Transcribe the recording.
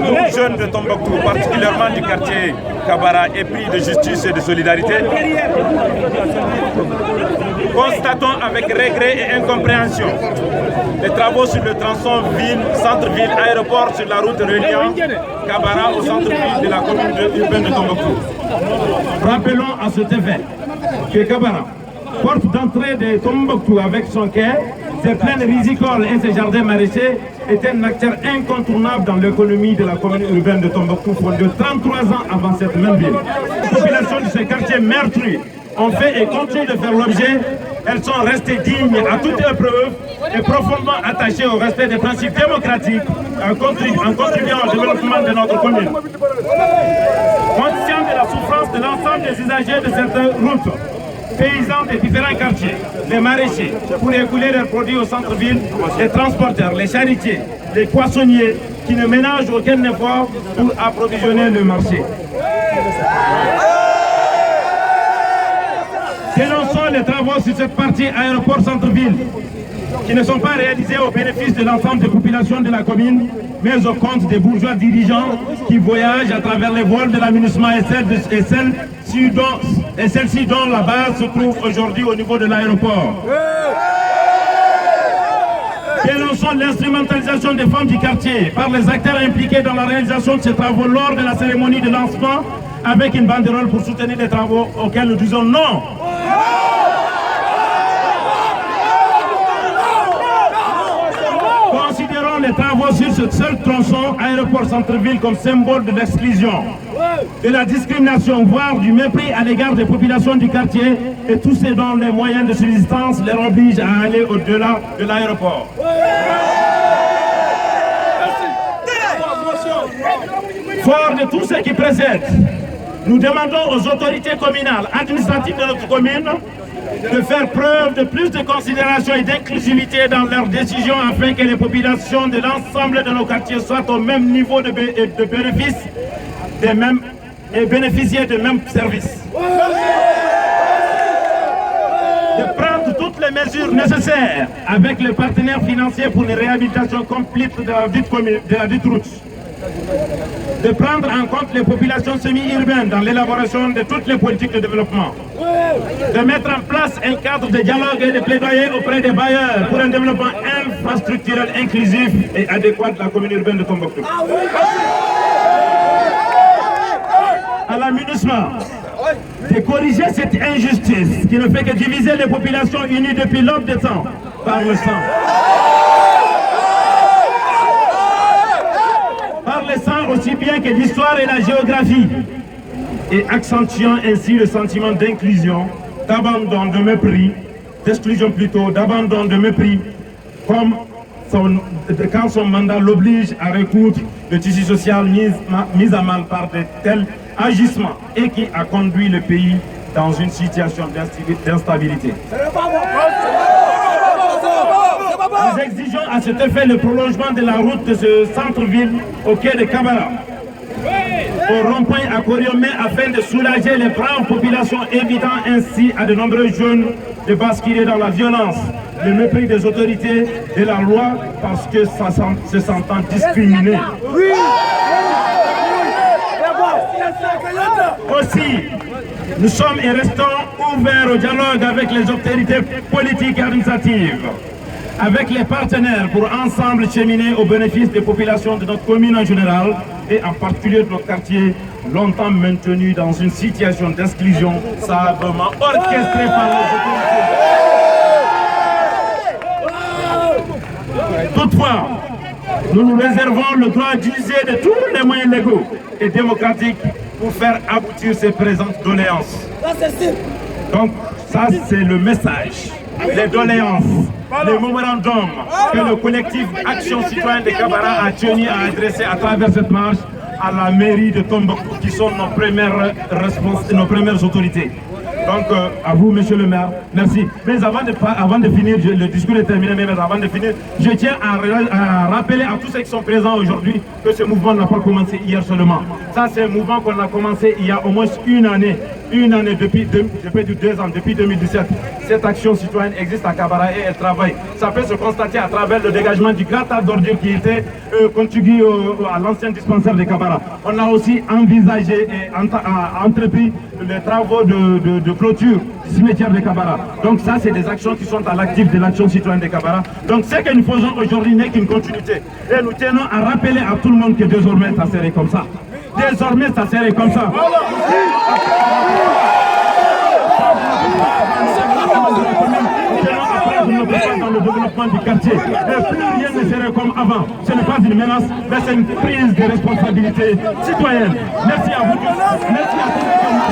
nous, jeunes de Tombouctou, particulièrement du quartier Kabara, épris de justice et de solidarité, constatons avec regret et incompréhension les travaux sur le tronçon centre-ville, aéroport sur la route reliant Kabara au centre-ville de la commune urbaine de Tombouctou. Rappelons à cet effet que Kabara, porte d'entrée de Tombouctou avec son quai, ses plaines rizicoles et ses jardins maraîchers, est un acteur incontournable dans l'économie de la commune urbaine de Tombouctou, fondée 33 ans avant cette même ville. Les populations de ce quartier meurtri ont fait et continuent de faire l'objet. Elles sont restées dignes à toute épreuve et profondément attachées au respect des principes démocratiques en contribuant au développement de notre commune. Conscient de la souffrance de l'ensemble des usagers de cette route, paysans des différents quartiers, les maraîchers, pour écouler leurs produits au centre-ville, les transporteurs, les charretiers, les poissonniers, qui ne ménagent aucun effort pour approvisionner le marché. Dénonçons les travaux sur cette partie aéroport centre-ville, qui ne sont pas réalisés au bénéfice de l'ensemble des populations de la commune, mais au compte des bourgeois dirigeants qui voyagent à travers les vols de l'aménagement et celle-ci dont la base se trouve aujourd'hui au niveau de l'aéroport. Dénonçons l'instrumentalisation des femmes du quartier par les acteurs impliqués dans la réalisation de ces travaux lors de la cérémonie de lancement avec une banderole pour soutenir les travaux auxquels nous disons non. Considérons les travaux sur ce seul tronçon aéroport centre-ville comme symbole de l'exclusion, de la discrimination, voire du mépris à l'égard des populations du quartier et tous ceux dont les moyens de subsistance les obligent à aller au-delà de l'aéroport. Fort de tout ce qui précède, nous demandons aux autorités communales, administratives de notre commune, de faire preuve de plus de considération et d'inclusivité dans leurs décisions afin que les populations de l'ensemble de nos quartiers soient au même niveau de bénéfice et bénéficier des mêmes services. De prendre toutes les mesures nécessaires avec les partenaires financiers pour une réhabilitation complète de la dite route. De prendre en compte les populations semi-urbaines dans l'élaboration de toutes les politiques de développement. De mettre en place un cadre de dialogue et de plaidoyer auprès des bailleurs pour un développement infrastructurel inclusif et adéquat de la commune urbaine de Tombouctou. À l'aménagement, de corriger cette injustice qui ne fait que diviser les populations unies depuis l'aube des temps par le sang. Par le sang aussi bien que l'histoire et la géographie, et accentuant ainsi le sentiment d'inclusion, d'abandon, de mépris, d'exclusion plutôt, d'abandon, de mépris, comme quand son mandat l'oblige à recoudre le tissu social mis à mal par de tels agissements et qui a conduit le pays dans une situation d'instabilité. Nous exigeons à cet effet le prolongement de la route de ce centre-ville au quai de Kabara, au rond-point à Koriomé afin de soulager les braves populations, évitant ainsi à de nombreux jeunes de basculer dans la violence, le mépris des autorités et la loi parce que ça se sentant discriminés. Aussi, nous sommes et restons ouverts au dialogue avec les autorités politiques et administratives, avec les partenaires pour ensemble cheminer au bénéfice des populations de notre commune en général et en particulier de notre quartier, longtemps maintenu dans une situation d'exclusion savamment orchestrée par les autorités. Toutefois, nous nous réservons le droit d'user de tous les moyens légaux et démocratiques pour faire aboutir ces présentes doléances. Donc ça c'est le message, les doléances, les mémorandums que le collectif Action Citoyenne de Kabara a tenu à adresser à travers cette marche à la mairie de Tombouctou qui sont nos premières autorités. Donc à vous monsieur le maire, merci. Mais avant de finir, le discours est terminé, mais avant de finir, je tiens à rappeler à tous ceux qui sont présents aujourd'hui que ce mouvement n'a pas commencé hier seulement. Ça c'est un mouvement qu'on a commencé il y a au moins une année. une année, depuis 2 ans, depuis 2017. Cette action citoyenne existe à Kabara et elle travaille. Ça peut se constater à travers le dégagement du grand tas d'ordures qui était contigu à l'ancien dispensaire de Kabara. On a aussi envisagé et entrepris les travaux de clôture du cimetière de Kabara. Donc ça, c'est des actions qui sont à l'actif de l'action citoyenne de Kabara. Donc ce que nous faisons aujourd'hui n'est qu'une continuité. Et nous tenons à rappeler à tout le monde que désormais, ça serait comme ça. Désormais, ça serait comme ça. Dans le développement du quartier. Et plus rien ne serait comme avant. Ce n'est pas une menace, mais c'est une prise de responsabilité citoyenne. Merci à vous tous. Merci à tous.